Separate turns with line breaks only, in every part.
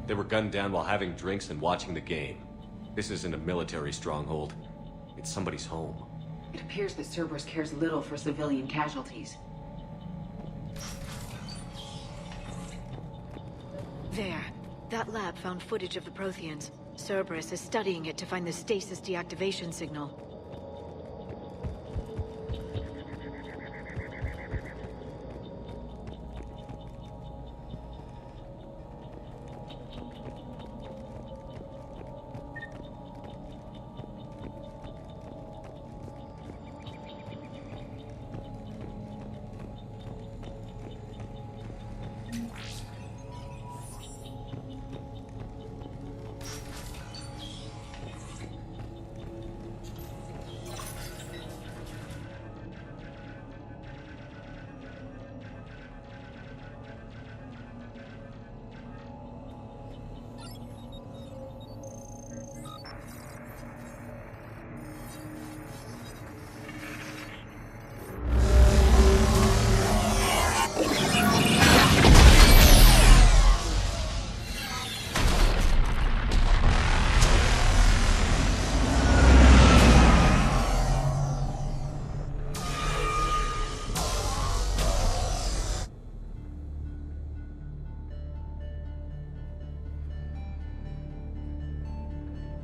They were gunned down while having drinks and watching the game. This isn't a military stronghold. It's somebody's home.
It appears that Cerberus cares little for civilian casualties.
There. That lab found footage of the Protheans. Cerberus is studying it to find the stasis deactivation signal.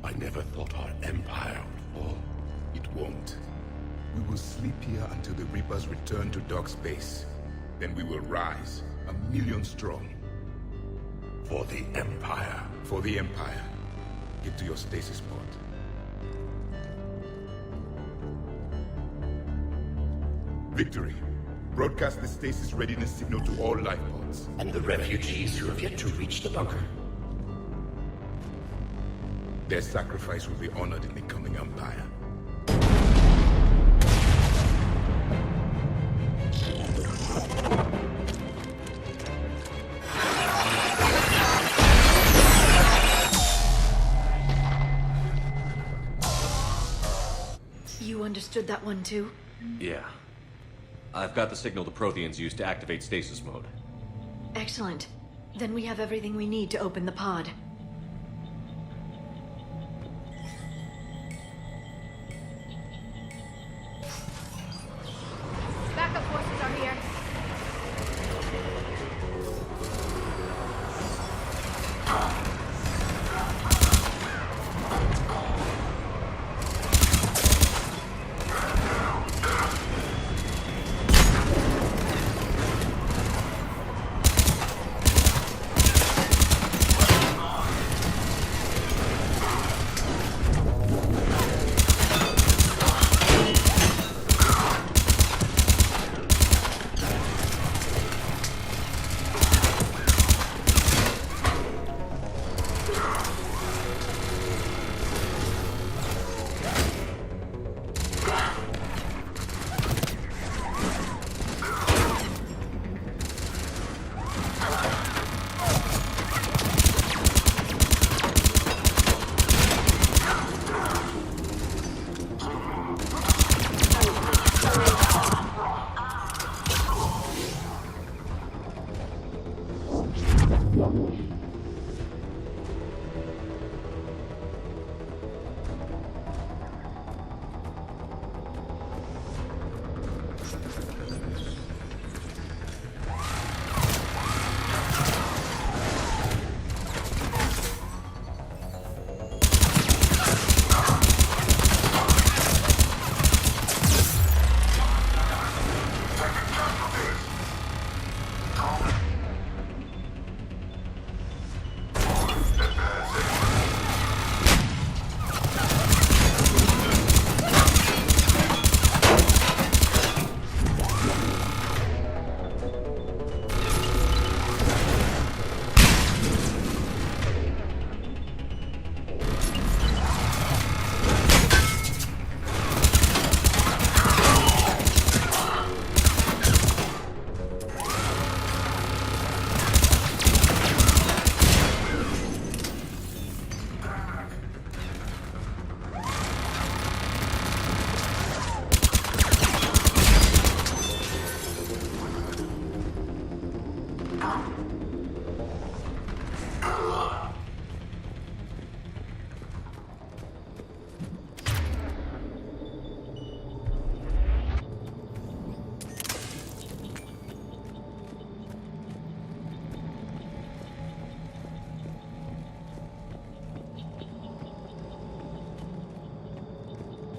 I never thought our empire would fall.
It won't. We will sleep here until the Reapers return to Dock Space. Then we will rise, 1,000,000 strong.
For the Empire.
For the Empire. Get to your stasis pod. Victory. Broadcast the stasis readiness signal to all life pods.
And the refugees who have yet to reach the bunker.
Their sacrifice will be honored in the coming Empire.
You understood that one too?
Yeah. I've got the signal the Protheans use to activate stasis mode.
Excellent. Then we have everything we need to open the pod.
Backup forces are here.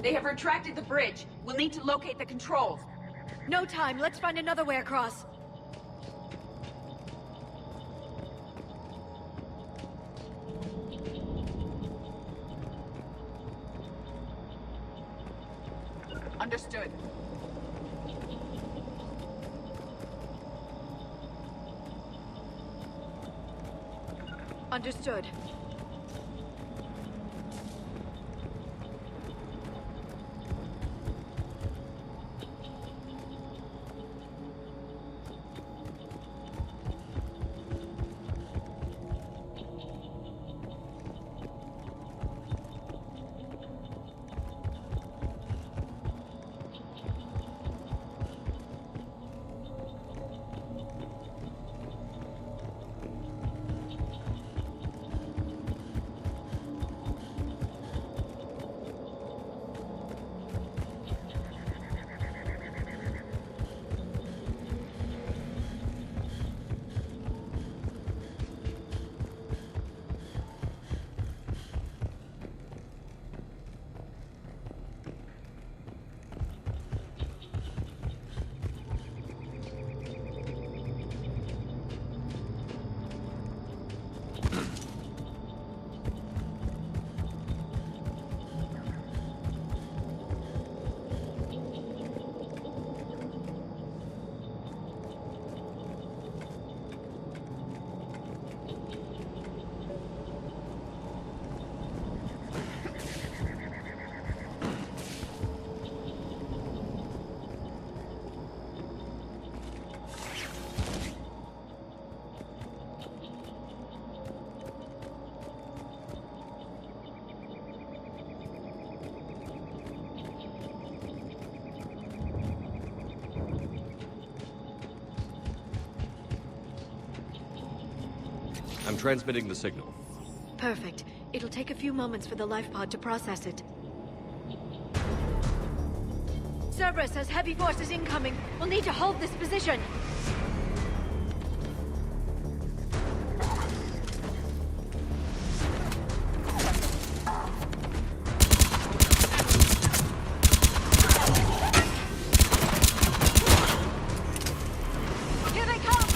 They have retracted the bridge. We'll need to locate the controls.
No time. Let's find another way across.
Understood.
Understood.
I'm transmitting the signal.
Perfect. It'll take a few moments for the life pod to process it. Cerberus has heavy forces incoming. We'll need to hold this position. Here they come!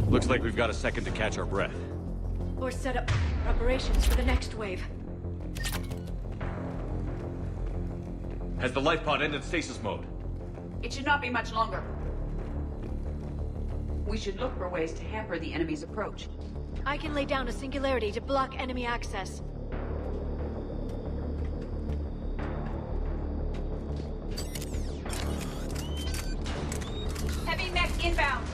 Looks like we've got a second to catch our breath.
Or set up preparations for the next wave.
Has the life pod ended stasis mode?
It should not be much longer. We should look for ways to hamper the enemy's approach.
I can lay down a singularity to block enemy access.
Heavy mech inbound!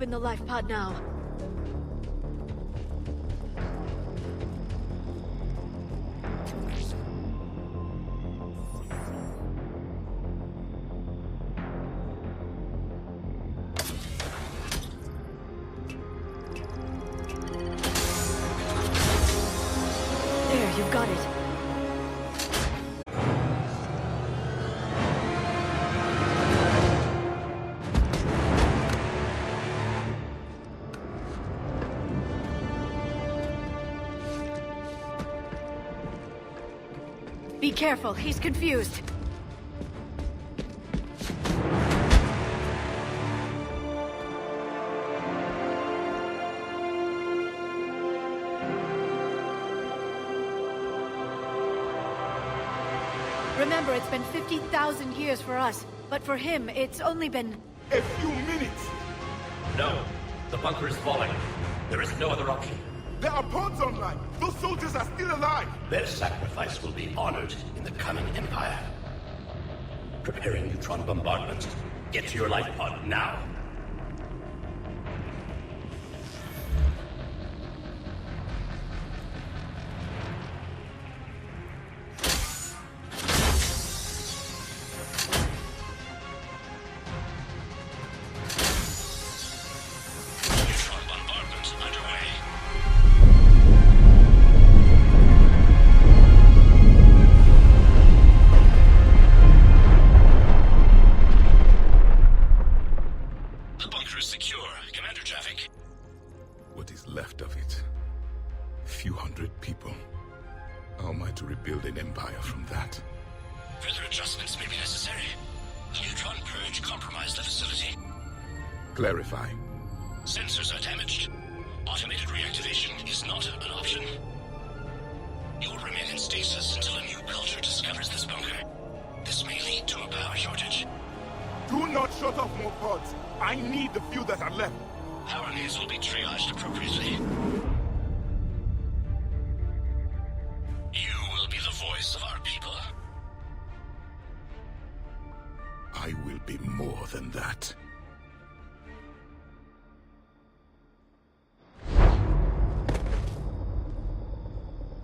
open the life pod now. There, you've got it. Be careful, he's confused. Remember, it's been 50,000 years for us, but for him, it's only been...
A few minutes!
No. The bunker is falling. There is no other option.
There are pods online! Those soldiers are still alive!
Their sacrifice will be honored in the coming Empire. Preparing neutron bombardment. Get to your life pod now. Neutron bombardment underway. The bunker is secure. Commander Javik.
What is left of it? A few hundred people. How am I to rebuild an empire from that?
Further adjustments may be necessary. The neutron purge compromised the facility.
Clarify.
Sensors are damaged. Automated reactivation is not an option. You'll remain in stasis until a new culture discovers this bunker. This may lead to a power shortage.
Do not shut off more pods! I need the few that are left!
Power needs will be triaged appropriately. You will be the voice of our people.
I will be more than that.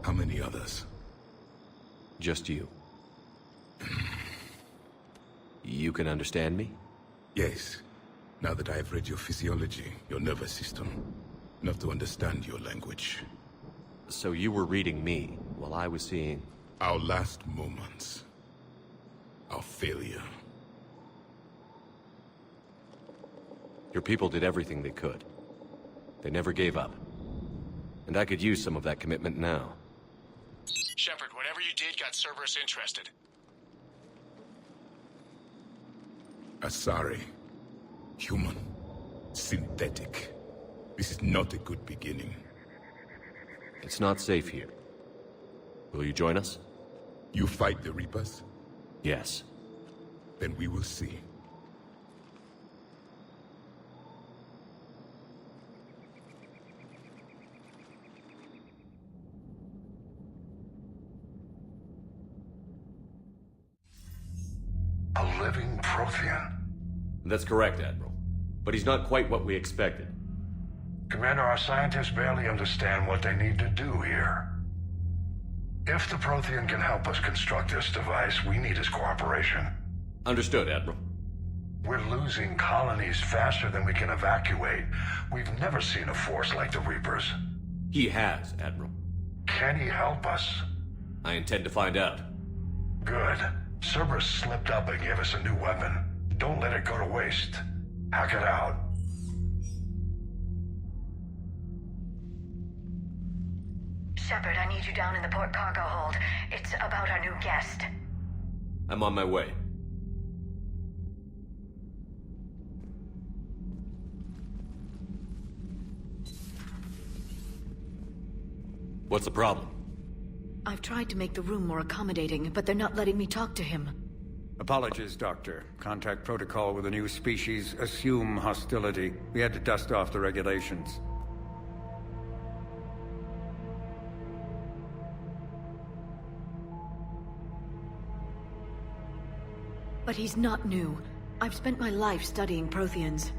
How many others?
Just you. You can understand me?
Yes. Now that I have read your physiology, your nervous system, enough to understand your language.
So you were reading me, while I was seeing...
Our last moments. Our failure.
Your people did everything they could. They never gave up. And I could use some of that commitment now.
Shepard, whatever you did got Cerberus interested.
Asari. Human. Synthetic. This is not a good beginning.
It's not safe here. Will you join us?
You fight the Reapers?
Yes.
Then we will see.
A living Prothean.
That's correct, Admiral. But he's not quite what we expected.
Commander, our scientists barely understand what they need to do here. If the Prothean can help us construct this device, we need his cooperation.
Understood, Admiral.
We're losing colonies faster than we can evacuate. We've never seen a force like the Reapers.
He has, Admiral.
Can he help us?
I intend to find out.
Good. Cerberus slipped up and gave us a new weapon. Don't let it go to waste. Hack it out.
Shepard, I need you down in the port cargo hold. It's about our new guest.
I'm on my way. What's the problem?
I've tried to make the room more accommodating, but they're not letting me talk to him.
Apologies, Doctor. Contact protocol with a new species. Assume hostility. We had to dust off the regulations.
But he's not new. I've spent my life studying Protheans.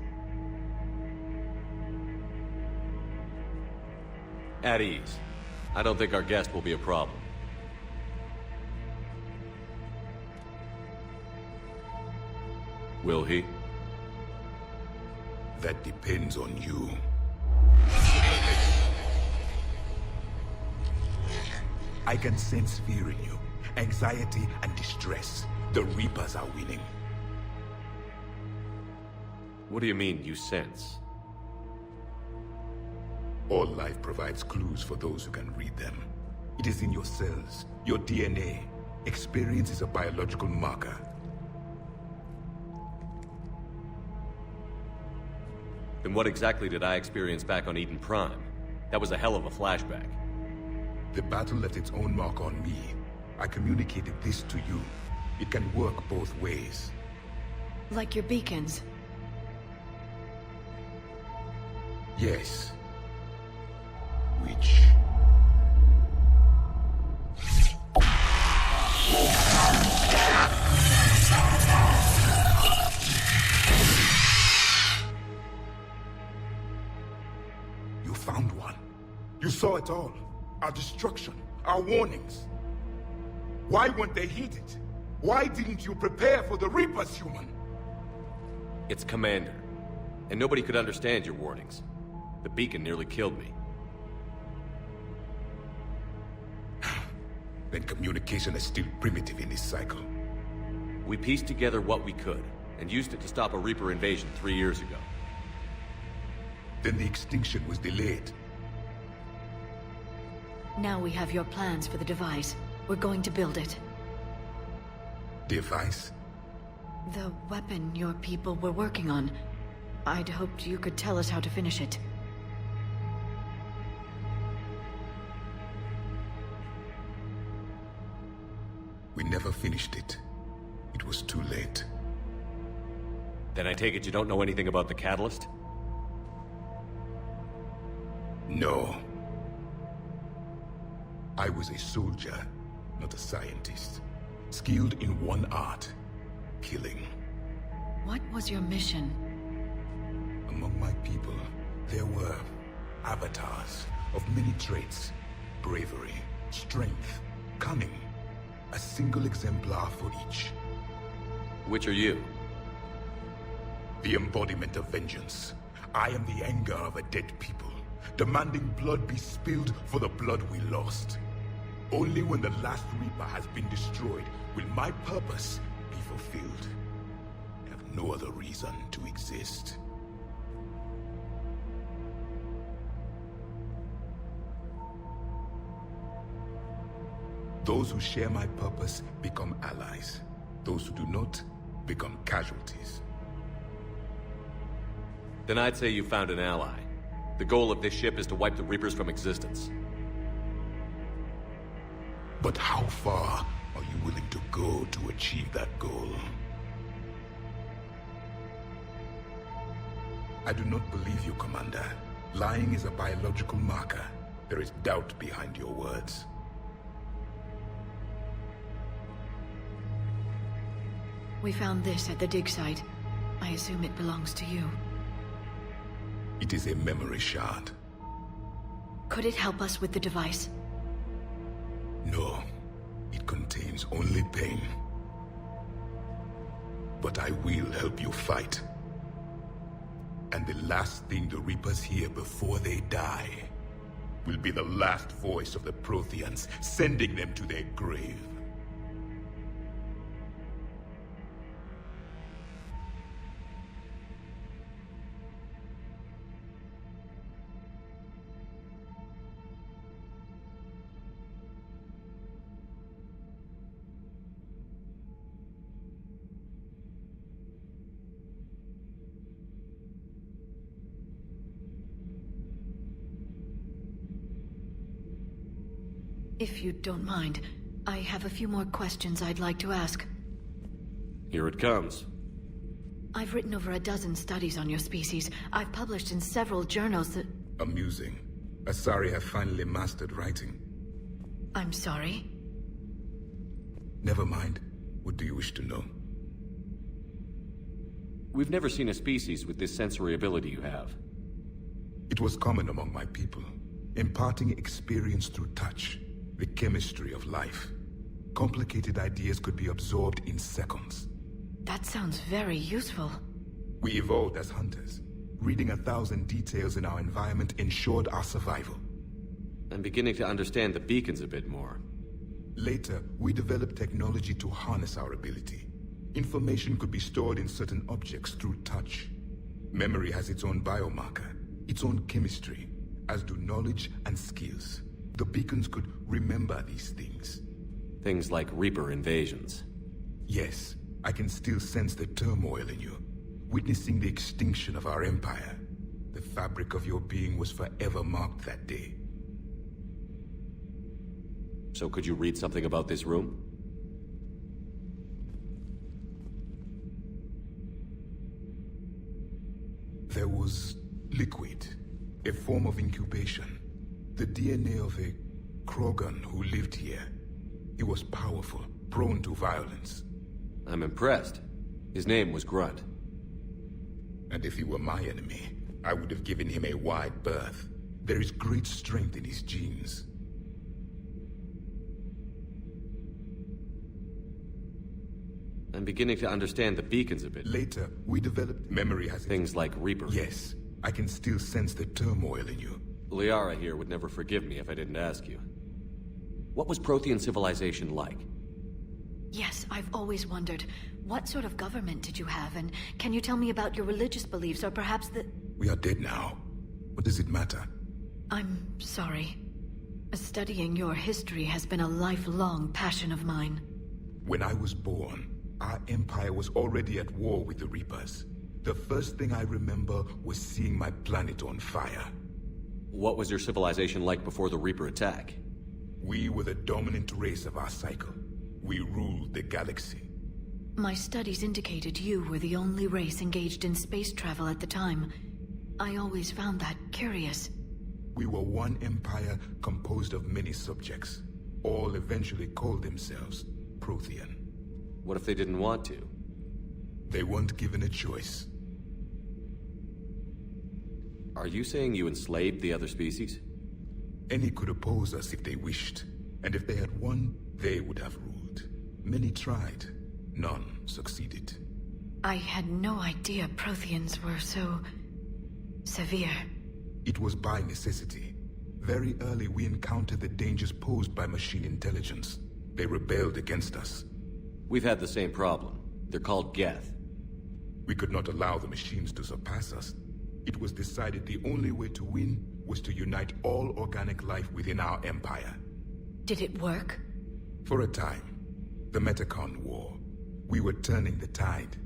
At ease. I don't think our guest will be a problem. Will he?
That depends on you. I can sense fear in you, anxiety and distress. The Reapers are winning.
What do you mean, you sense?
All life provides clues for those who can read them. It is in your cells, your DNA. Experience is a biological marker.
Then what exactly did I experience back on Eden Prime? That was a hell of a flashback.
The battle left its own mark on me. I communicated this to you. It can work both ways.
Like your beacons.
Yes. Which... You found one. You saw it all. Our destruction, our warnings. Why weren't they heeded? Why didn't you prepare for the Reapers, human?
It's Commander. And nobody could understand your warnings. The beacon nearly killed me.
Then communication is still primitive in this cycle.
We pieced together what we could, and used it to stop a Reaper invasion 3 years ago.
Then the extinction was delayed.
Now we have your plans for the device. We're going to build it.
Device?
The weapon your people were working on. I'd hoped you could tell us how to finish it.
We never finished it. It was too late.
Then I take it you don't know anything about the catalyst?
No. I was a soldier, not a scientist. Skilled in one art, killing.
What was your mission?
Among my people, there were avatars of many traits. Bravery, strength, cunning. A single exemplar for each.
Which are you?
The embodiment of vengeance. I am the anger of a dead people, demanding blood be spilled for the blood we lost. Only when the last Reaper has been destroyed will my purpose be fulfilled. I have no other reason to exist. Those who share my purpose become allies. Those who do not become casualties.
Then I'd say you found an ally. The goal of this ship is to wipe the Reapers from existence.
But how far are you willing to go to achieve that goal? I do not believe you, Commander. Lying is a biological marker. There is doubt behind your words.
We found this at the dig site. I assume it belongs to you.
It is a memory shard.
Could it help us with the device?
No. It contains only pain. But I will help you fight. And the last thing the Reapers hear before they die will be the last voice of the Protheans, sending them to their grave.
If you don't mind, I have a few more questions I'd like to ask.
Here it comes.
I've written over a dozen studies on your species. I've published in several journals that...
Amusing. Asari have finally mastered writing.
I'm sorry?
Never mind. What do you wish to know?
We've never seen a species with this sensory ability you have.
It was common among my people. imparting experience through touch, the chemistry of life. Complicated ideas could be absorbed in seconds.
That sounds very useful.
We evolved as hunters. Reading 1,000 details in our environment ensured our survival.
I'm beginning to understand the beacons a bit more.
Later, we developed technology to harness our ability. Information could be stored in certain objects through touch. Memory has its own biomarker, its own chemistry, as do knowledge and skills. The beacons could remember these things.
Things like Reaper invasions.
Yes, I can still sense the turmoil in you, witnessing the extinction of our empire. The fabric of your being was forever marked that day.
So could you read something about this room?
There was liquid, a form of incubation. The DNA of a Krogan who lived here. He was powerful, prone to violence.
I'm impressed. His name was Grunt.
And if he were my enemy, I would have given him a wide berth. There is great strength in his genes.
I'm beginning to understand the beacons a bit.
Later, we developed memory has
things like Reaper.
Yes, I can still sense the turmoil in you.
Liara here would never forgive me if I didn't ask you. What was Prothean civilization like?
Yes, I've always wondered, what sort of government did you have, and can you tell me about your religious beliefs, or perhaps the...
We are dead now. What does it matter?
I'm sorry. Studying your history has been a lifelong passion of mine.
When I was born, our empire was already at war with the Reapers. The first thing I remember was seeing my planet on fire.
What was your civilization like before the Reaper attack?
We were the dominant race of our cycle. We ruled the galaxy.
My studies indicated you were the only race engaged in space travel at the time. I always found that curious.
We were one empire composed of many subjects. All eventually called themselves Prothean.
What if they didn't want to?
They weren't given a choice.
Are you saying you enslaved the other species?
Any could oppose us if they wished. And if they had won, they would have ruled. Many tried. None succeeded.
I had no idea Protheans were so... severe.
It was by necessity. Very early we encountered the dangers posed by machine intelligence. They rebelled against us.
We've had the same problem. They're called Geth.
We could not allow the machines to surpass us. It was decided the only way to win was to unite all organic life within our empire.
Did it work?
For a time. The Metacon War. We were turning the tide.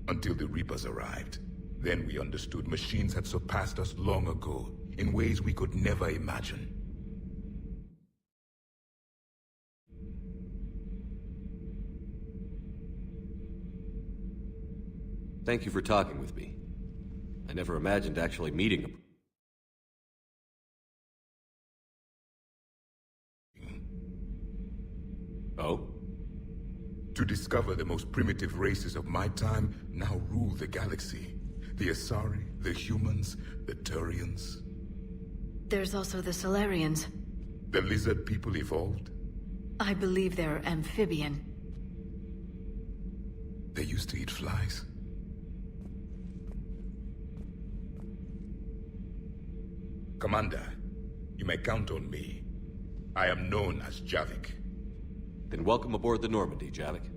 Until the Reapers arrived. Then we understood machines had surpassed us long ago, in ways we could never imagine.
Thank you for talking with me. I never imagined actually meeting him. Oh?
To discover the most primitive races of my time now rule the galaxy. The Asari, the humans, the Turians.
There's also the Solarians.
The lizard people evolved?
I believe they're amphibian.
They used to eat flies. Commander, you may count on me. I am known as Javik.
Then welcome aboard the Normandy, Javik.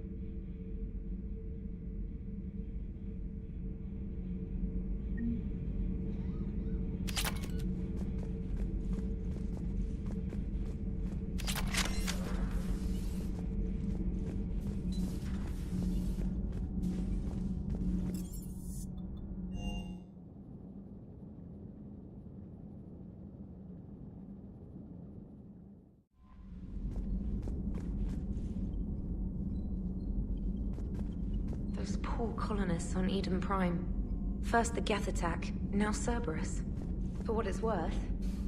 Those poor colonists on Eden Prime. First the Geth attack, now Cerberus. For what it's worth,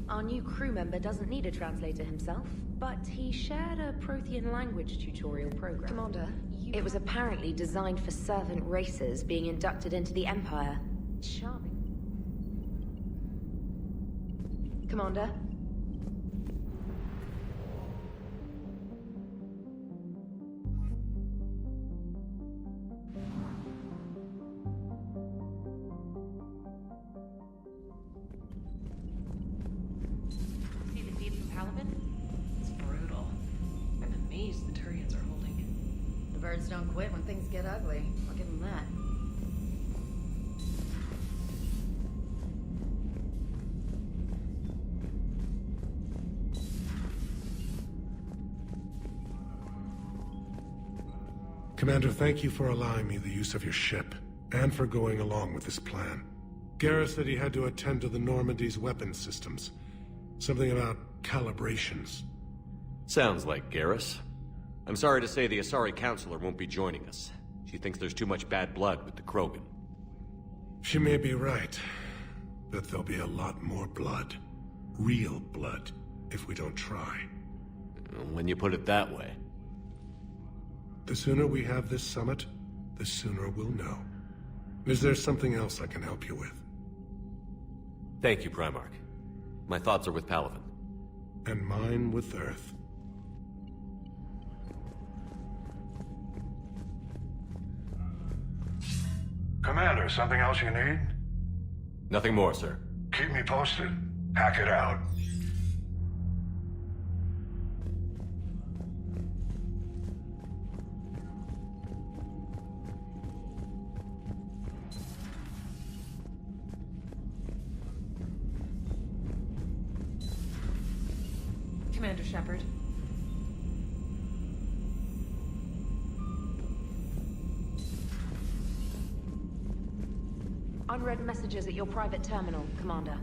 our new crew member doesn't need a translator himself, but he shared a Prothean language tutorial program. Commander, it was apparently designed for servant races being inducted into the Empire. Charming. Commander,
Palaven? It's brutal. I'm amazed the Turians are holding.
The birds don't quit when things get ugly. I'll give them that.
Commander, thank you for allowing me the use of your ship, and for going along with this plan. Garrus said he had to attend to the Normandy's weapons systems. Something about calibrations.
Sounds like Garrus. I'm sorry to say the Asari Counselor won't be joining us. She thinks there's too much bad blood with the Krogan.
She may be right, but there'll be a lot more blood. Real blood, if we don't try.
When you put it that way.
The sooner we have this summit, the sooner we'll know. Is there something else I can help you with?
Thank you, Primarch. My thoughts are with Palaven.
And mine with Earth.
Commander, something else you need?
Nothing more, sir.
Keep me posted. Hack it out.
Commander Shepard.
Unread messages at your private terminal, Commander.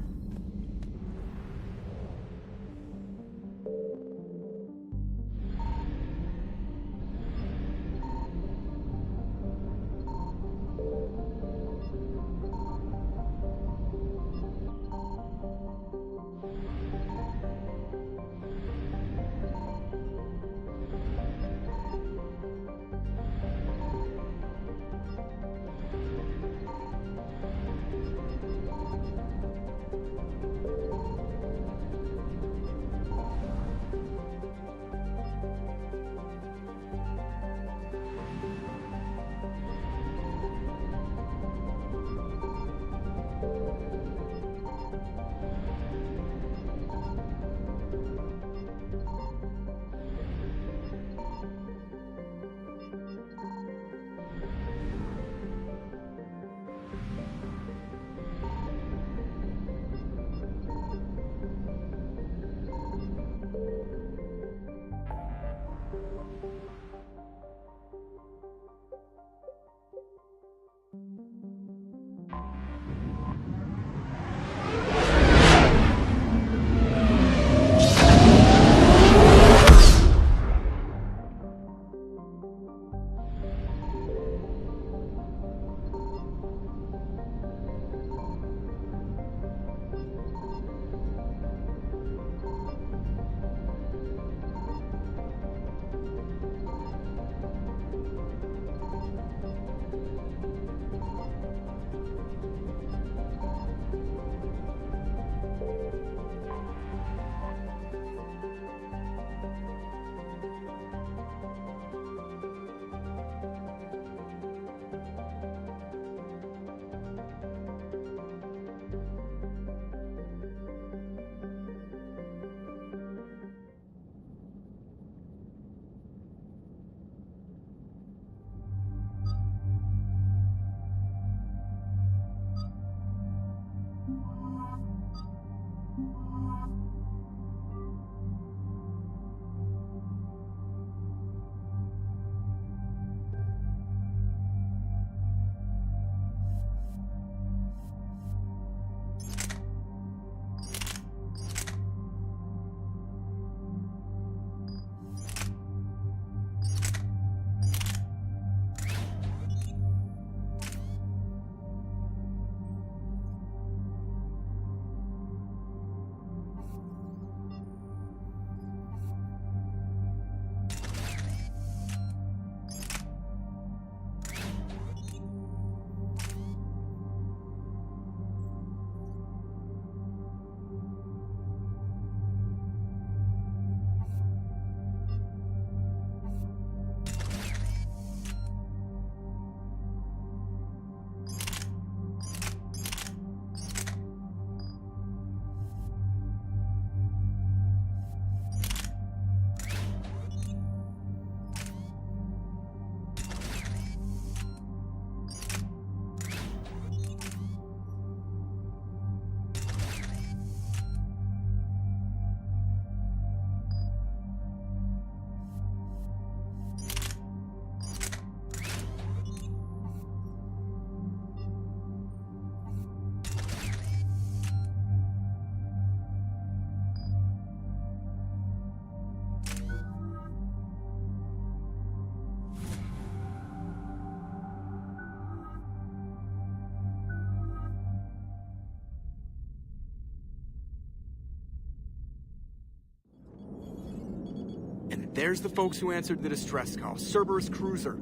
There's the folks who answered the distress call. Cerberus cruiser.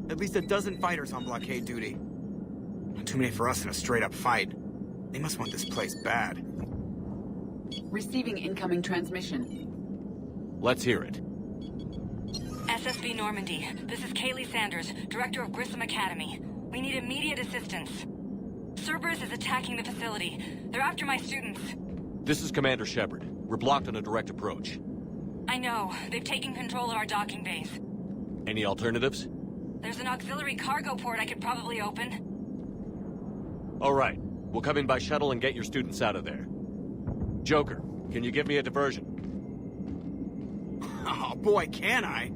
At least a dozen fighters on blockade duty. Not too many for us in a straight-up fight. They must want this place bad.
Receiving incoming transmission.
Let's hear it.
SSB Normandy. This is Kaylee Sanders, Director of Grissom Academy. We need immediate assistance. Cerberus is attacking the facility. They're after my students.
This is Commander Shepard. We're blocked on a direct approach.
I know. They've taken control of our docking base.
Any alternatives?
There's an auxiliary cargo port I could probably open.
All right. We'll come in by shuttle and get your students out of there. Joker, can you give me a diversion?
Oh boy, can I!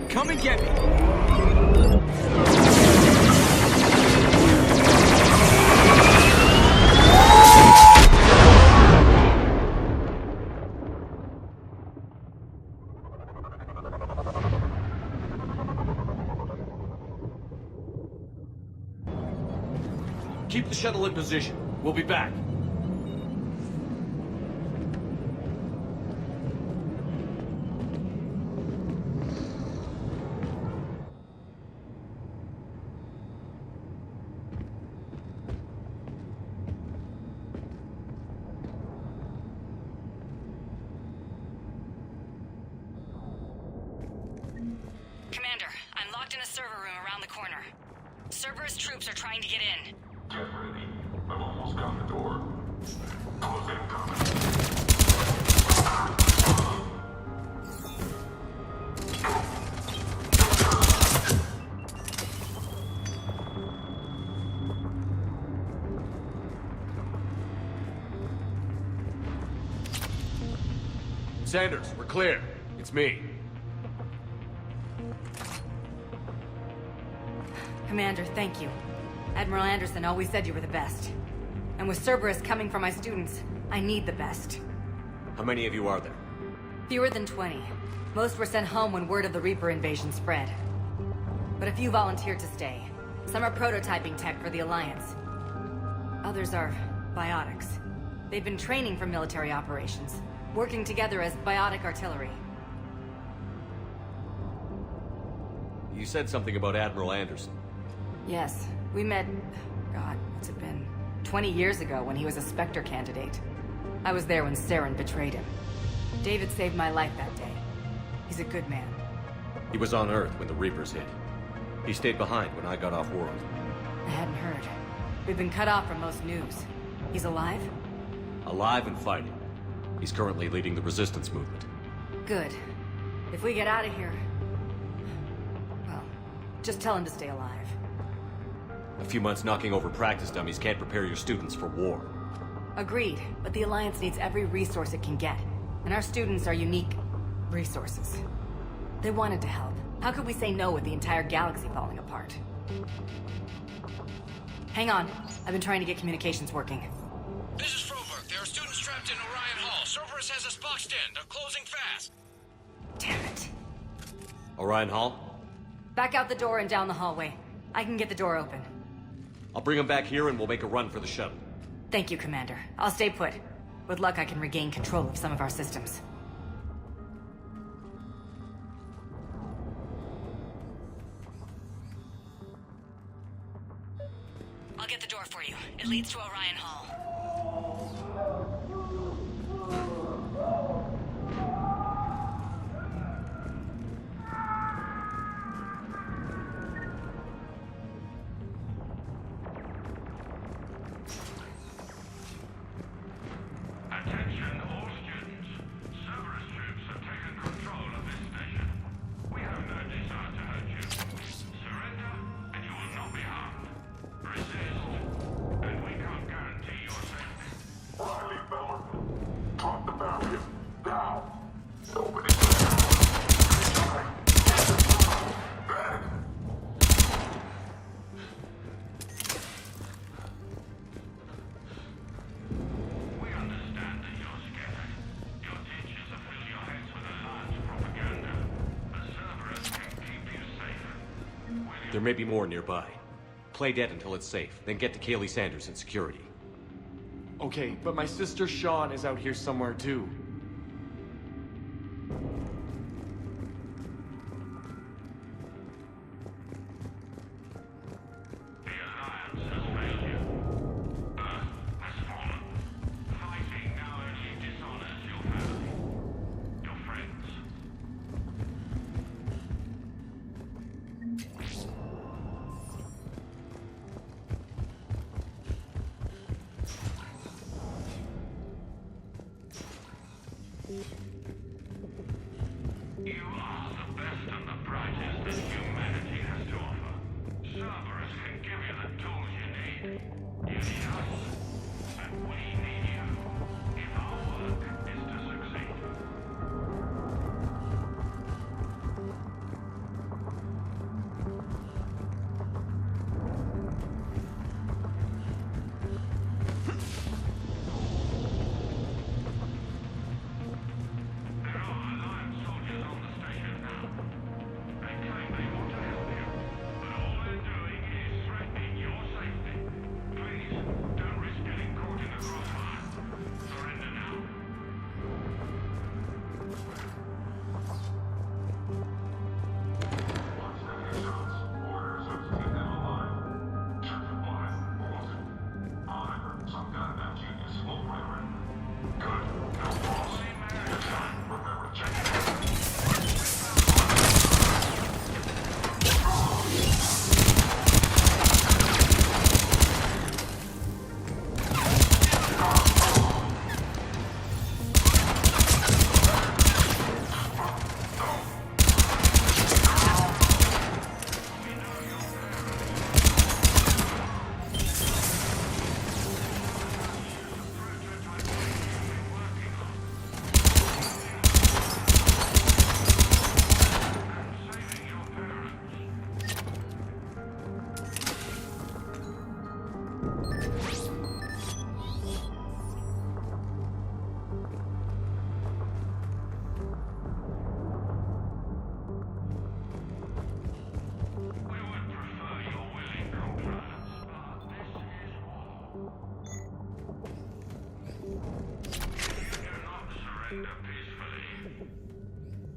Come and get me!
Keep the shuttle in position. We'll be back.
Commander, I'm locked in a server room around the corner. Cerberus troops are trying to get in.
Get ready. I've almost got the door. Close incoming.
Sanders, we're clear. It's me.
Commander, thank you. Admiral Anderson always said you were the best. And with Cerberus coming for my students, I need the best.
How many of you are there?
Fewer than 20. Most were sent home when word of the Reaper invasion spread. But a few volunteered to stay. Some are prototyping tech for the Alliance. Others are biotics. They've been training for military operations, working together as biotic artillery.
You said something about Admiral Anderson.
Yes, we met, God, what's it been? 20 years ago when he was a Spectre candidate. I was there when Saren betrayed him. David saved my life that day. He's a good man.
He was on Earth when the Reapers hit. He stayed behind when I got off world.
I hadn't heard. We've been cut off from most news. He's alive?
Alive and fighting. He's currently leading the resistance movement.
Good. If we get out of here... well, just tell him to stay alive.
A few months knocking over practice dummies can't prepare your students for war.
Agreed, but the Alliance needs every resource it can get. And our students are unique resources. They wanted to help. How could we say no with the entire galaxy falling apart? Hang on. I've been trying to get communications working.
This is Froberg. There are students trapped in Orion Hall. Cerberus has us boxed in. They're closing fast.
Damn it.
Orion Hall?
Back out the door and down the hallway. I can get the door open.
I'll bring them back here and we'll make a run for the shuttle.
Thank you, Commander. I'll stay put. With luck, I can regain control of some of our systems. I'll get the door for you. It leads to Orion Hall.
Attention all students. Cerberus troops have taken control of this station. We have no desire to hurt you. Surrender, and you will not be harmed. Resist, and we can't guarantee your safety.
There may be more nearby. Play dead until it's safe, then get to Kaylee Sanders in security.
Okay, but my sister Sean is out here somewhere too.
You are the best and the brightest that humanity has to offer. Cerberus can give you the tools you need. You need us, and we need you. If our work is to succeed.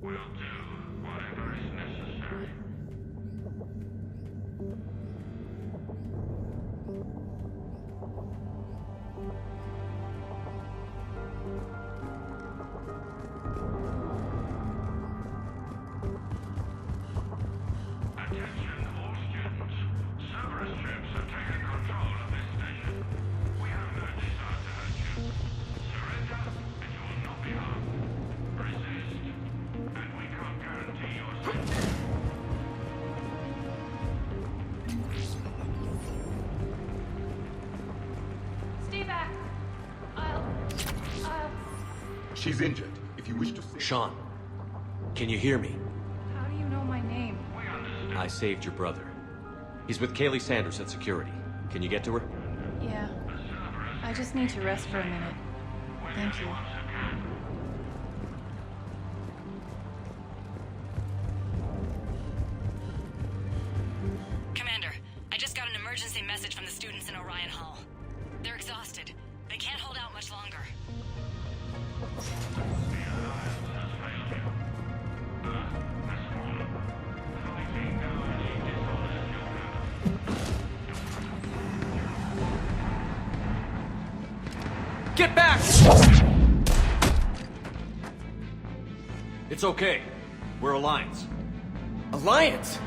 We'll do whatever is necessary. Attention all students. Cerberus troops have taken control of this station. We have no desire to hurt you. Surrender, and you will not be harmed. Resist, and we can't guarantee your safety.
Stay back. I'll...
She's injured. If you wish to...
Sean, can you hear me?
How do you know my name?
I saved your brother. He's with Kaylee Sanders at security. Can you get to her?
Yeah. I just need to rest for a minute. Thank you.
Commander, I just got an emergency message from the students in Orion Hall. They're exhausted. They can't hold out much longer.
Get back! It's okay. We're Alliance.
Alliance?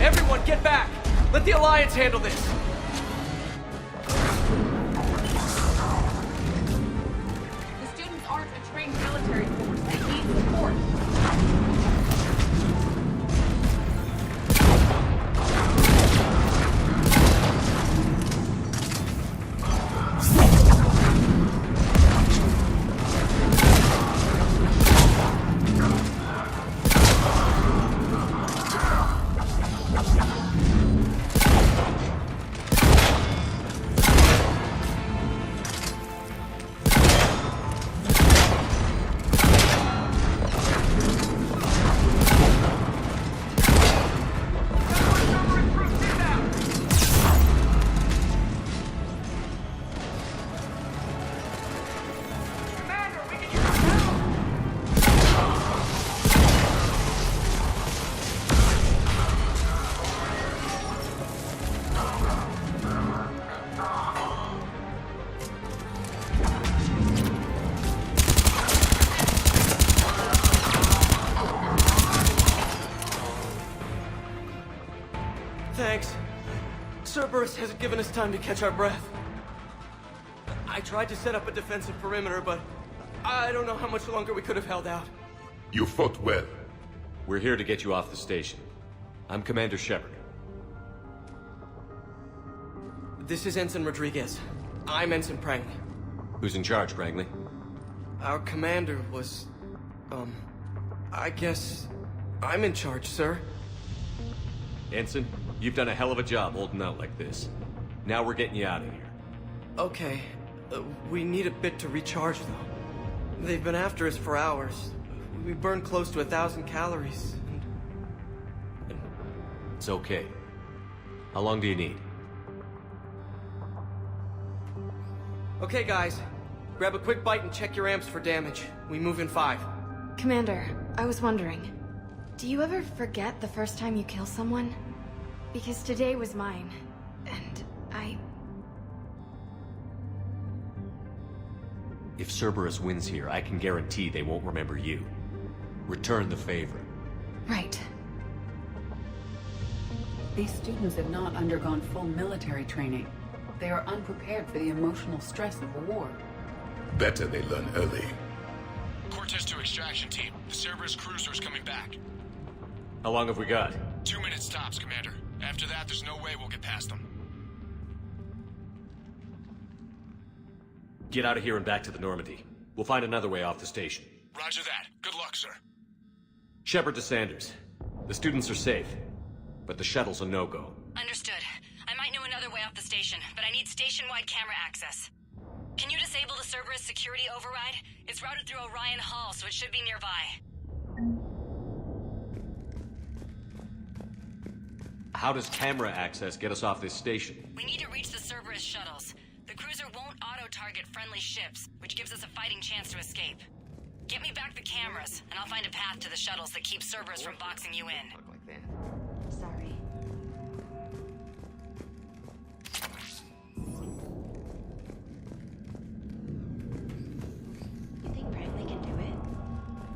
Everyone, get back! Let the Alliance handle this!
The students aren't a trained military force. They need support.
Cerberus hasn't given us time to catch our breath. I tried to set up a defensive perimeter, but I don't know how much longer we could have held out.
You fought well.
We're here to get you off the station. I'm Commander Shepard.
This is Ensign Rodriguez. I'm Ensign Prangley.
Who's in charge, Prangley?
Our commander was... I guess... I'm in charge, sir.
Ensign, you've done a hell of a job holding out like this. Now we're getting you out of here.
Okay. We need a bit to recharge, though. They've been after us for hours. We burned close to 1,000 calories, and...
It's okay. How long do you need?
Okay, guys. Grab a quick bite and check your amps for damage. We move in 5.
Commander, I was wondering, do you ever forget the first time you kill someone? Because today was mine, and I...
If Cerberus wins here, I can guarantee they won't remember you. Return the favor.
Right.
These students have not undergone full military training. They are unprepared for the emotional stress of the war.
Better they learn early.
Cortez to extraction team. The Cerberus cruiser's coming back.
How long have we got?
2 minutes tops, Commander. After that, there's no way we'll get past them.
Get out of here and back to the Normandy. We'll find another way off the station.
Roger that. Good luck, sir.
Shepard to Sanders. The students are safe, but the shuttle's a no-go.
Understood. I might know another way off the station, but I need station-wide camera access. Can you disable the Cerberus security override? It's routed through Orion Hall, so it should be nearby.
How does camera access get us off this station?
We need to reach the Cerberus shuttles. The cruiser won't auto-target friendly ships, which gives us a fighting chance to escape. Get me back the cameras, and I'll find a path to the shuttles that keeps Cerberus from boxing you in.
Sorry.
You think Prangley can do it?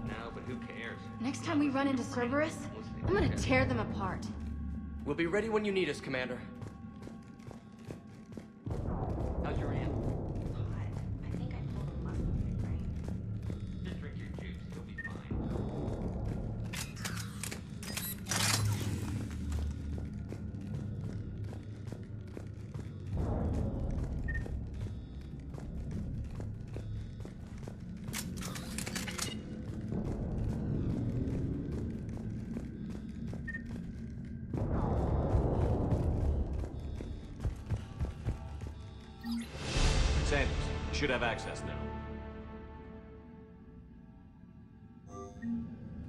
No, but who cares?
Next time we run into Cerberus, I'm gonna tear them apart.
We'll be ready when you need us, Commander.
How's your aunt?
I think I pulled a muscle in my brain.
Just drink your juice, you'll be fine.
Sanders, you should have access now.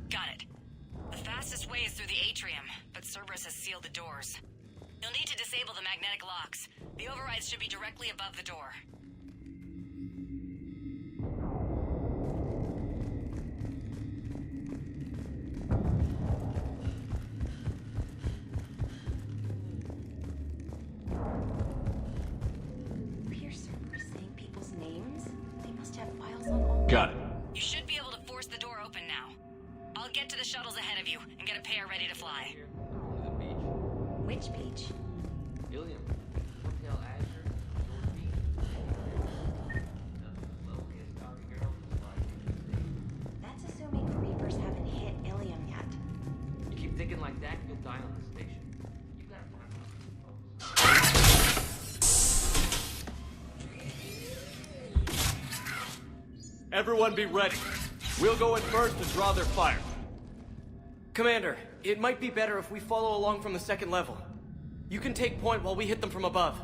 Got it. The fastest way is through the atrium, but Cerberus has sealed the doors. You'll need to disable the magnetic locks. The overrides should be directly above the door.
Got it.
You should be able to force the door open now. I'll get to the shuttles ahead of you and get a pair ready to fly.
Which beach?
Ilium. Hotel Azure. North Beach.
That's assuming the Reapers haven't hit Ilium yet.
You keep thinking like that, you'll die on the station. You gotta find
Everyone be ready. We'll go in first and draw their fire. Commander, it might be better if we follow along from the second level. You can take point while we hit them from above.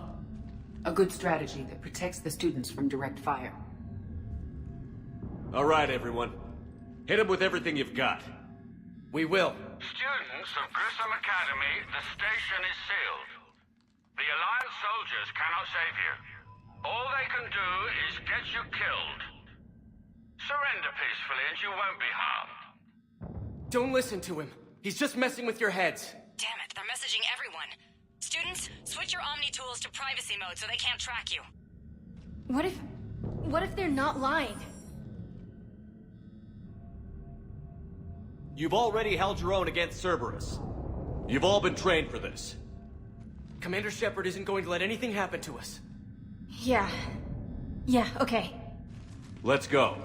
A good strategy that protects the students from direct fire.
All right, everyone. Hit them with everything you've got.
We will.
Students of Grissom Academy, the station is sealed. The Alliance soldiers cannot save you. All they can do is get you killed. Surrender peacefully and you won't be harmed.
Don't listen to him. He's just messing with your heads.
Damn it, they're messaging everyone. Students, switch your Omni tools to privacy mode so they can't track you.
What if they're not lying?
You've already held your own against Cerberus. You've all been trained for this.
Commander Shepard isn't going to let anything happen to us.
Yeah. Yeah, okay.
Let's go.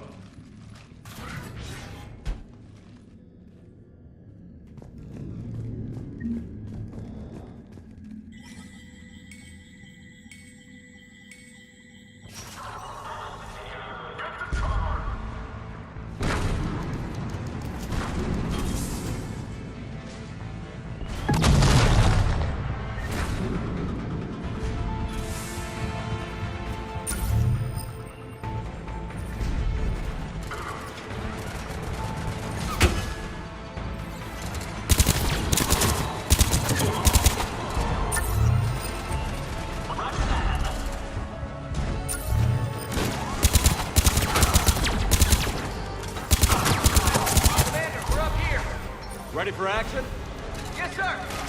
Ready for action?
Yes, sir!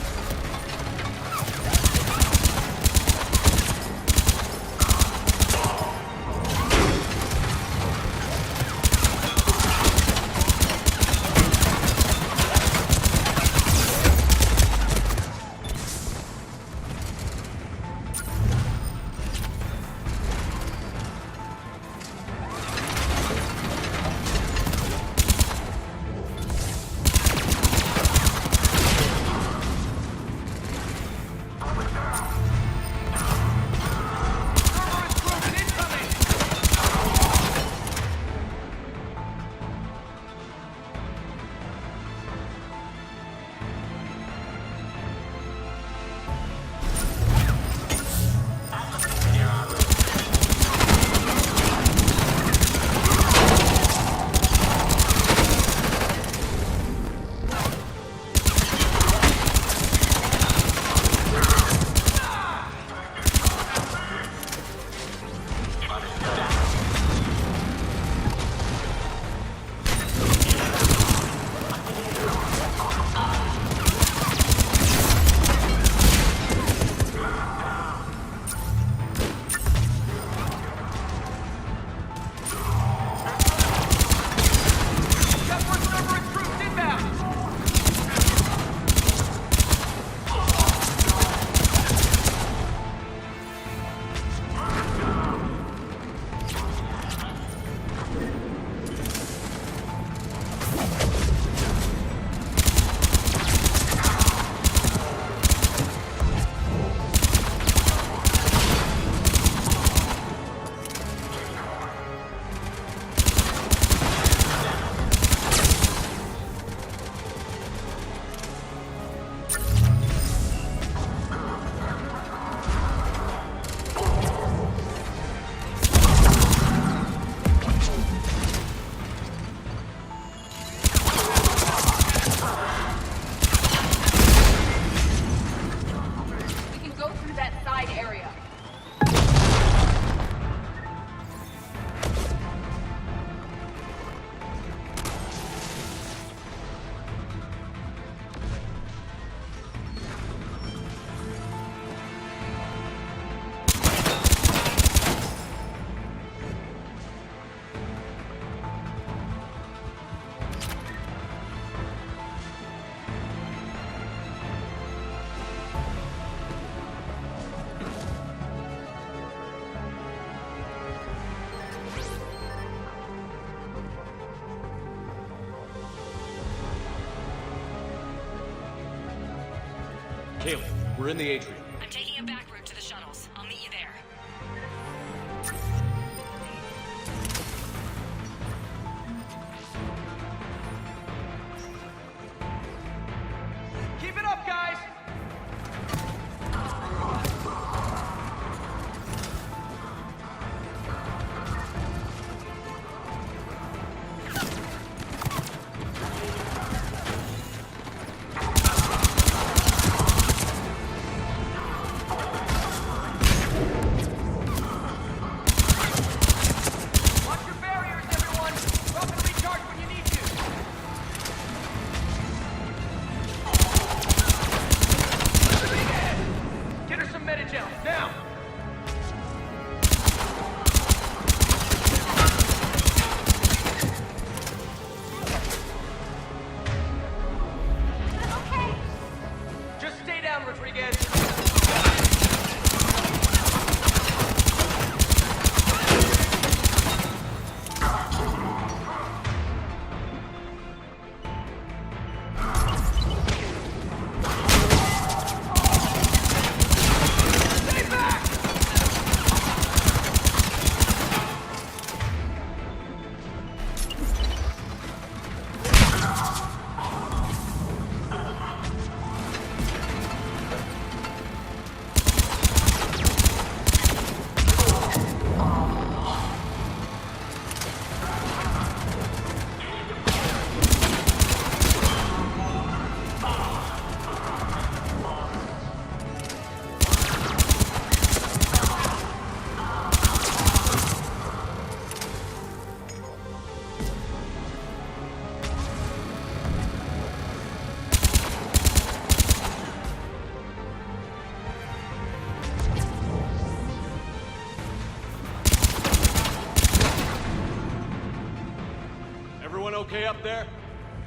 Kaylee, we're in the atrium.
I'm taking a back route to the shuttles. I'll meet you there.
Keep it up, guys! okay up there?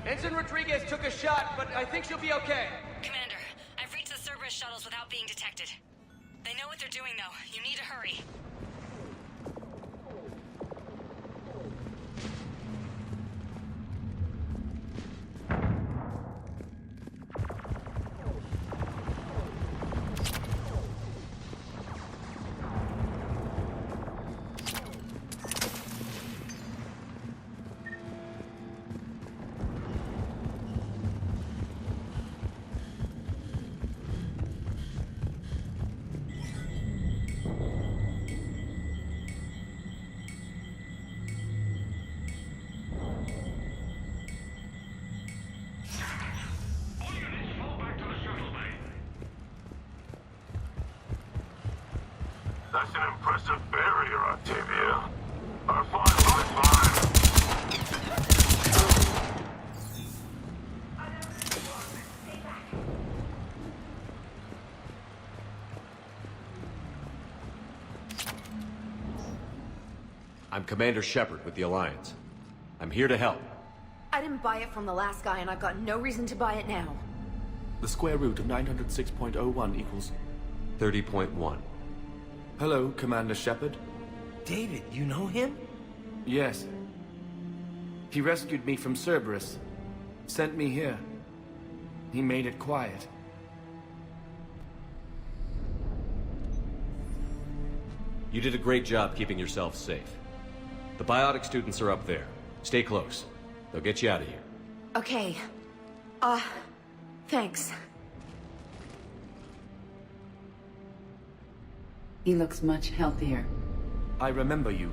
Ensign Rodriguez took a shot, but I think she'll be okay.
Commander, I've reached the Cerberus shuttles without being detected. They know what they're doing, though. You need to hurry.
That's an impressive barrier, Octavia. Our fine.
I'm Commander Shepard with the Alliance. I'm here to help.
I didn't buy it from the last guy, and I've got no reason to buy it now.
The square root of 906.01 equals...
30.1.
Hello, Commander Shepard.
David, you know him?
Yes. He rescued me from Cerberus. Sent me here. He made it quiet.
You did a great job keeping yourself safe. The biotic students are up there. Stay close. They'll get you out of here.
Okay. Thanks.
He looks much healthier.
I remember you.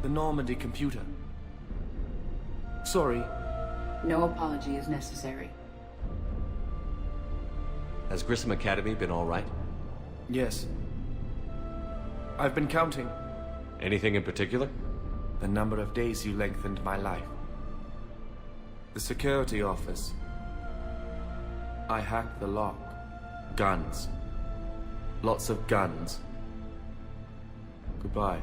The Normandy computer. Sorry.
No apology is necessary.
Has Grissom Academy been all right?
Yes. I've been counting.
Anything in particular?
The number of days you lengthened my life. The security office. I hacked the lock. Guns. Lots of guns. Goodbye.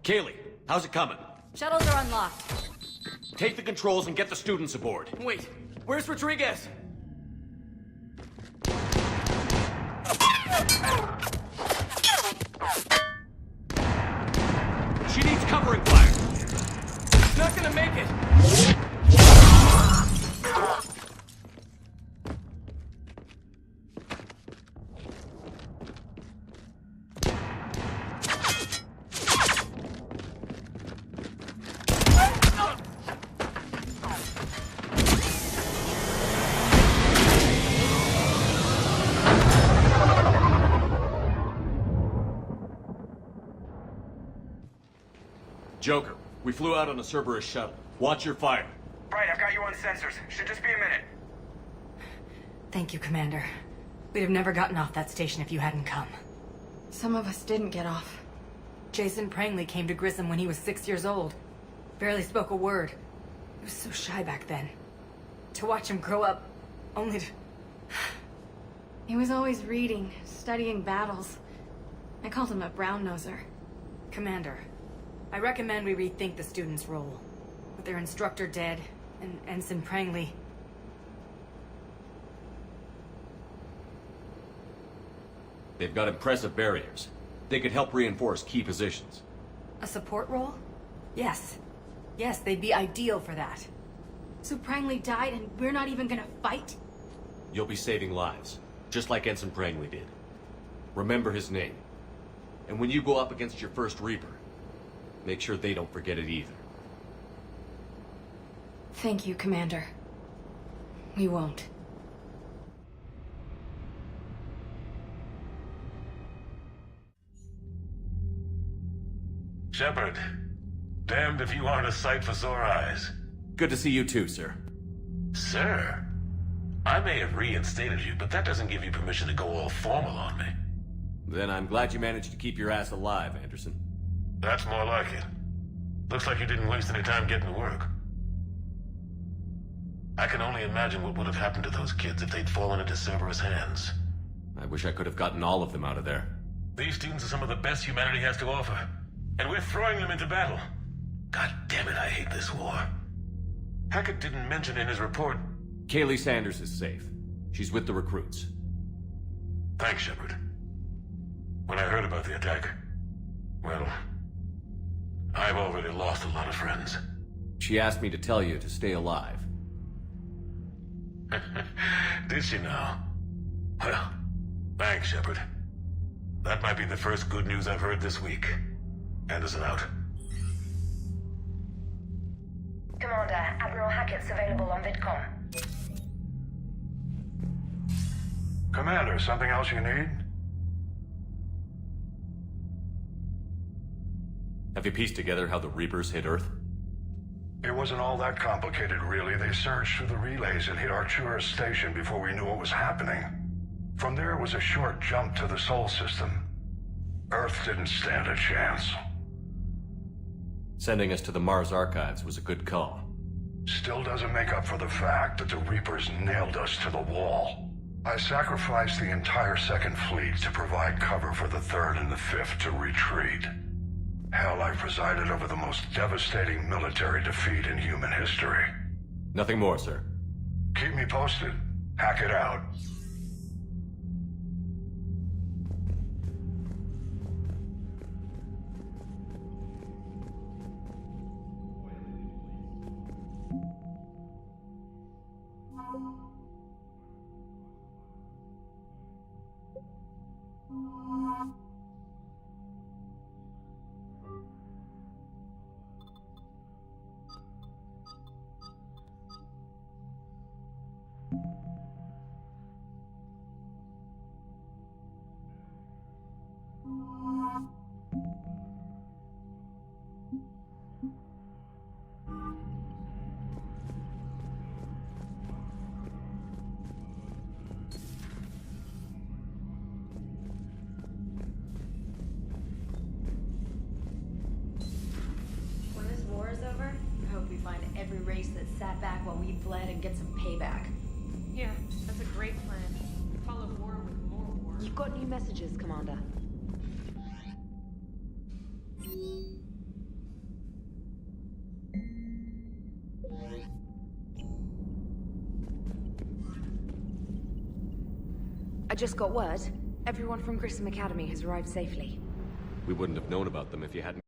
Kaylee, how's it coming?
Shuttles are unlocked.
Take the controls and get the students aboard.
Wait, where's Rodriguez?
She needs covering fire.
She's not gonna make it.
Joker, we flew out on a Cerberus shuttle. Watch your fire.
Right, I've got you on sensors. Should just be a minute.
Thank you, Commander. We'd have never gotten off that station if you hadn't come.
Some of us didn't get off.
Jason Prangley came to Grissom when he was 6 years old. Barely spoke a word. He was so shy back then. To watch him grow up, only to...
He was always reading, studying battles. I called him a brown-noser.
Commander, I recommend we rethink the students' role. With their instructor dead, and Ensign Prangley...
They've got impressive barriers. They could help reinforce key positions.
A support role? Yes. Yes, they'd be ideal for that.
So Prangley died and we're not even gonna fight?
You'll be saving lives, just like Ensign Prangley did. Remember his name. And when you go up against your first Reaper, make sure they don't forget it either.
Thank you, Commander. We won't.
Shepard, damned if you aren't a sight for sore eyes.
Good to see you too, sir.
Sir? I may have reinstated you, but that doesn't give you permission to go all formal on me.
Then I'm glad you managed to keep your ass alive, Anderson.
That's more like it. Looks like you didn't waste any time getting to work. I can only imagine what would have happened to those kids if they'd fallen into Cerberus' hands.
I wish I could have gotten all of them out of there.
These students are some of the best humanity has to offer, and we're throwing them into battle. God damn it, I hate this war. Hackett didn't mention in his report...
Kaylee Sanders is safe. She's with the recruits.
Thanks, Shepard. When I heard about the attack, well, I've already lost a lot of friends.
She asked me to tell you to stay alive.
Did she now? Well, thanks, Shepard. That might be the first good news I've heard this week. Anderson out.
Commander, Admiral Hackett's available on VidCom.
Commander, something else you need?
Have you pieced together how the Reapers hit Earth?
It wasn't all that complicated, really. They surged through the relays and hit Arcturus Station before we knew what was happening. From there was a short jump to the Sol system. Earth didn't stand a chance.
Sending us to the Mars Archives was a good call.
Still doesn't make up for the fact that the Reapers nailed us to the wall. I sacrificed the entire Second Fleet to provide cover for the Third and the Fifth to retreat. Hell, I presided over the most devastating military defeat in human history.
Nothing more, sir.
Keep me posted. Hackett out.
When this war is over, I hope we find every race that sat back while we bled and get some payback.
Yeah, that's a great plan. Call a war with more war.
You've got new messages, Commander. I just got word. Everyone from Grissom Academy has arrived safely.
We wouldn't have known about them if you hadn't.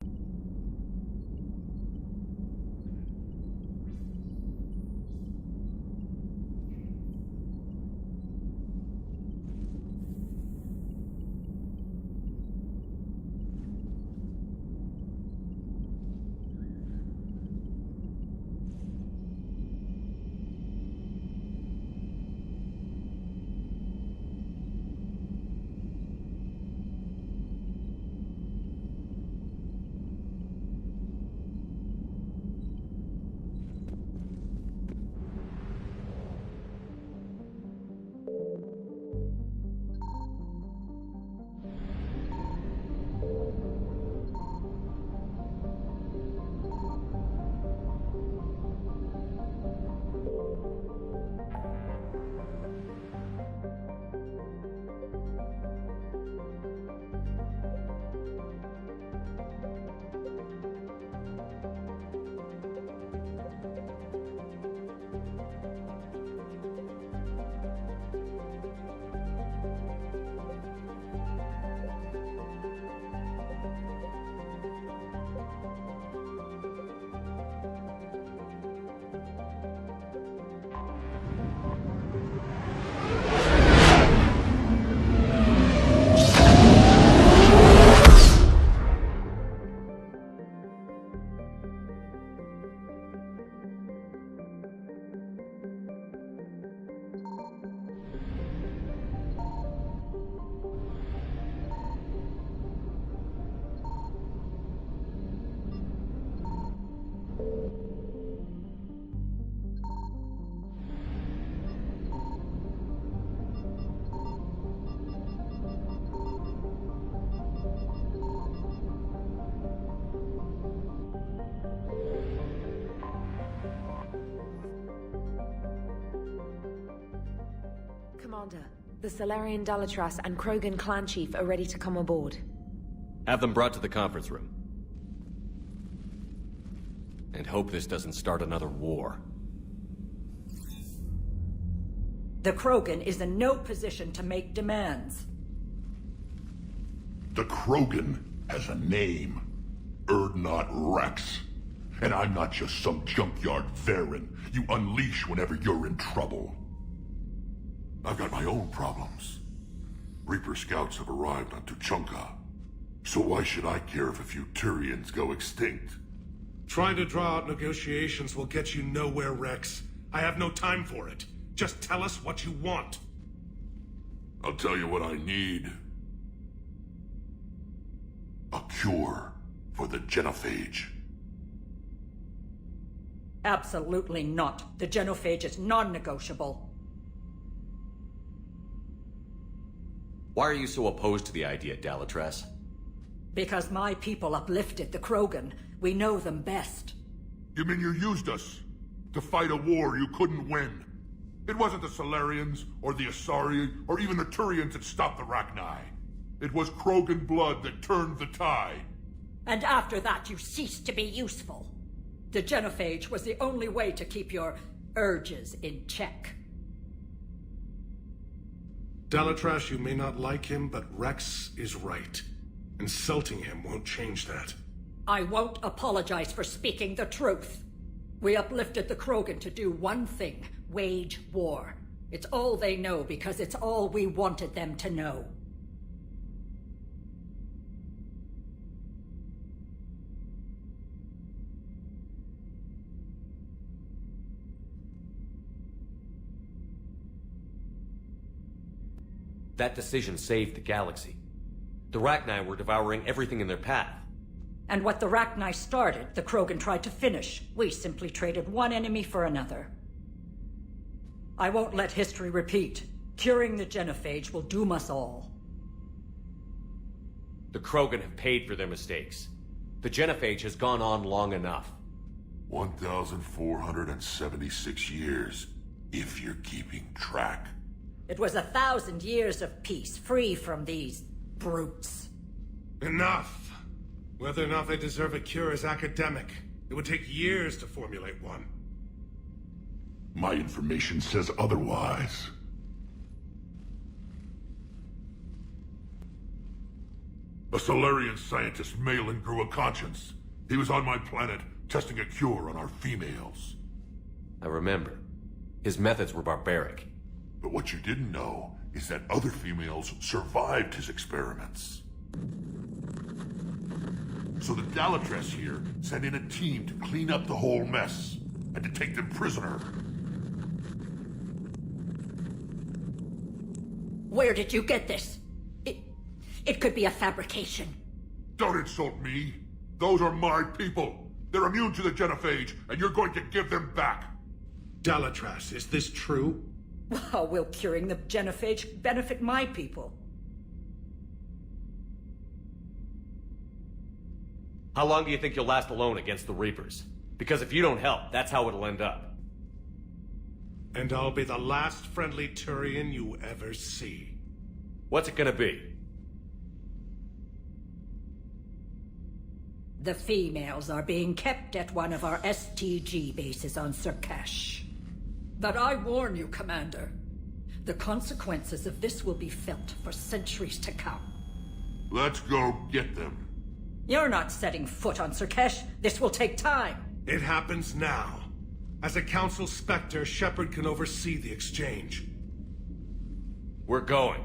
Commander, the Salarian Dalatras and Krogan clan chief are ready to come aboard.
Have them brought to the conference room. And hope this doesn't start another war.
The Krogan is in no position to make demands.
The Krogan has a name. Urdnot Rex. And I'm not just some junkyard Varen you unleash whenever you're in trouble.
I've got my own problems. Reaper scouts have arrived on Tuchanka. So why should I care if a few Turians go extinct?
Trying to draw out negotiations will get you nowhere, Rex. I have no time for it. Just tell us what you want.
I'll tell you what I need. A cure for the genophage.
Absolutely not. The genophage is non-negotiable.
Why are you so opposed to the idea, Dalatras?
Because my people uplifted the Krogan. We know them best.
You mean you used us to fight a war you couldn't win? It wasn't the Salarians, or the Asari, or even the Turians that stopped the Rachni. It was Krogan blood that turned the tide.
And after that, you ceased to be useful. The genophage was the only way to keep your urges in check.
Dalatras, you may not like him, but Rex is right. Insulting him won't change that.
I won't apologize for speaking the truth. We uplifted the Krogan to do one thing: wage war. It's all they know because it's all we wanted them to know.
That decision saved the galaxy. The Rachni were devouring everything in their path.
And what the Rachni started, the Krogan tried to finish. We simply traded one enemy for another. I won't let history repeat. Curing the genophage will doom us all.
The Krogan have paid for their mistakes. The genophage has gone on long enough.
1,476 years, if you're keeping track.
It was 1,000 years of peace, free from these brutes.
Enough! Whether or not they deserve a cure is academic. It would take years to formulate one.
My information says otherwise.
A Solarian scientist, Malin, grew a conscience. He was on my planet, testing a cure on our females.
I remember. His methods were barbaric.
But what you didn't know is that other females survived his experiments. So the Dalatress here sent in a team to clean up the whole mess and to take them prisoner.
Where did you get this? It could be a fabrication.
Don't insult me. Those are my people. They're immune to the genophage, and you're going to give them back.
Dalatrass, is this true?
How will curing the genophage benefit my people?
How long do you think you'll last alone against the Reapers? Because if you don't help, that's how it'll end up.
And I'll be the last friendly Turian you ever see.
What's it gonna be?
The females are being kept at one of our STG bases on Surkash. But I warn you, Commander. The consequences of this will be felt for centuries to come.
Let's go get them.
You're not setting foot on Surkash. This will take time.
It happens now. As a Council Spectre, Shepard can oversee the exchange.
We're going.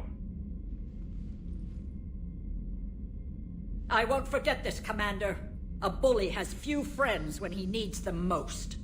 I won't forget this, Commander. A bully has few friends when he needs them most.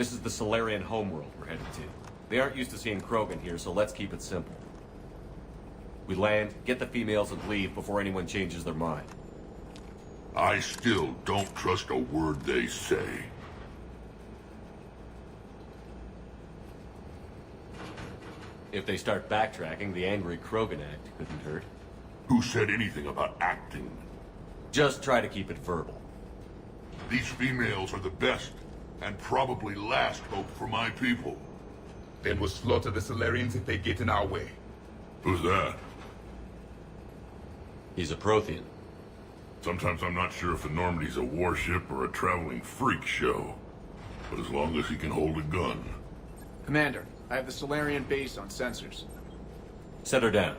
This is the Solarian homeworld we're headed to. They aren't used to seeing Krogan here, so let's keep it simple. We land, get the females, and leave before anyone changes their mind.
I still don't trust a word they say.
If they start backtracking, the angry Krogan act couldn't hurt.
Who said anything about acting?
Just try to keep it verbal.
These females are the best, and probably last hope for my people.
Then we'll slaughter the Solarians if they get in our way.
Who's that?
He's a Prothean.
Sometimes I'm not sure if the Normandy's a warship or a traveling freak show. But as long as he can hold a gun.
Commander, I have the Solarian base on sensors.
Set her down.